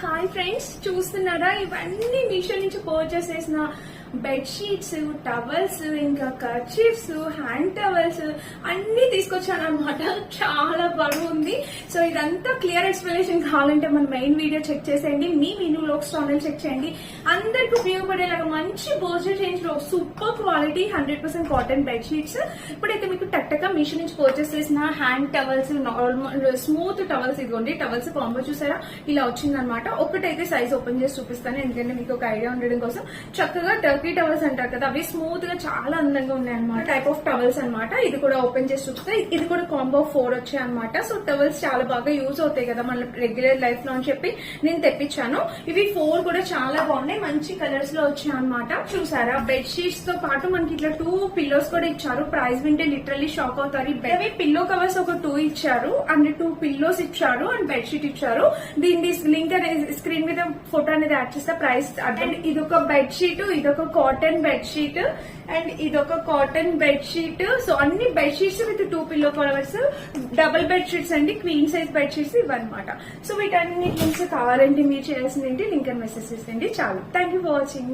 Hi friends, చూస్తున్నారా ఇవన్నీ మీషో నుంచి పర్చేస్ చేసిన బెడ్షీట్స్, టవల్స్, ఇంకా కర్చీఫ్స్, హ్యాండ్ టవల్స్ అన్ని తీసుకొచ్చాను అనమాట. చాలా బరువు ఉంది. సో ఇదంతా క్లియర్ ఎక్స్ప్లెనేషన్ కావాలంటే మన మెయిన్ వీడియో చెక్ చేసేయండి. మీ మీను లోక్స్ ఛానల్ చెక్ చేయండి. అందరికి ఉపయోగపడేలాగా మంచి బోర్జర్ రేంజ్ లో సూపర్ క్వాలిటీ 100% కాటన్ బెడ్షీట్స్. ఇప్పుడైతే మీకు టట్టగా మీషో నుంచి పర్చేస్ చేసిన hand towels, normal smooth towels, ఇదిగోండి టవల్స్ కాంబో చూసారా ఇలా వచ్చిందనమాట. ఒకటైతే సైజ్ ఓపెన్ చేసి చూపిస్తాను, ఎందుకంటే మీకు ఒక ఐడియా ఉండడం కోసం. చక్కగా టర్కీ టవల్స్ అంటారు కదా, అవి స్మూత్ గా చాలా అందంగా ఉన్నాయి అనమాట. టైప్ ఆఫ్ టవల్స్ అనమాట. ఇది కూడా ఓపెన్ చేసి చూస్తే ఇది కూడా కాంబో 4 వచ్చాయి అనమాట. సో టవల్స్ చాలా బాగా యూజ్ అవుతాయి కదా మన రెగ్యులర్ లైఫ్ లో అని చెప్పి నేను తెప్పించాను. ఇవి 4 కూడా చాలా బాగున్నాయి, మంచి కలర్స్ లో వచ్చాయి అనమాట. చూసారా, బెడ్ షీట్స్ తో పాటు మనకి ఇట్లా 2 పిల్లోస్ కూడా ఇచ్చారు. ప్రైస్ వింటే లిటరల్లీ షాక్ అవుతారు. ఇవి పిల్లో కవర్స్ ఒక 2 ఇచ్చారు, అండ్ 2 పిల్లోస్ ఇచ్చారు, అండ్ బెడ్ షీట్ ఇచ్చారు. దీని లింక్ అనేది స్క్రీన్ మీద ఫోటో అనేది యాడ్ చేస్తే ప్రైస్. అండ్ ఇదొక బెడ్ షీట్, ఇదొక కాటన్ బెడ్ షీట్, అండ్ ఇదొక కాటన్ బెడ్ షీట్. సో అన్ని bed sheets with 2 pillow covers, double bed sheets అండి, క్వీన్ సైజ్ బెడ్ షీట్స్ ఇవన్నమాట. సో వీటన్ని లింక్స్ కావాలంటే మీరు చేయాల్సింది ఏంటి, లింక్ అని మెసేజ్ చేసేయండి చాలు. Thank you for watching.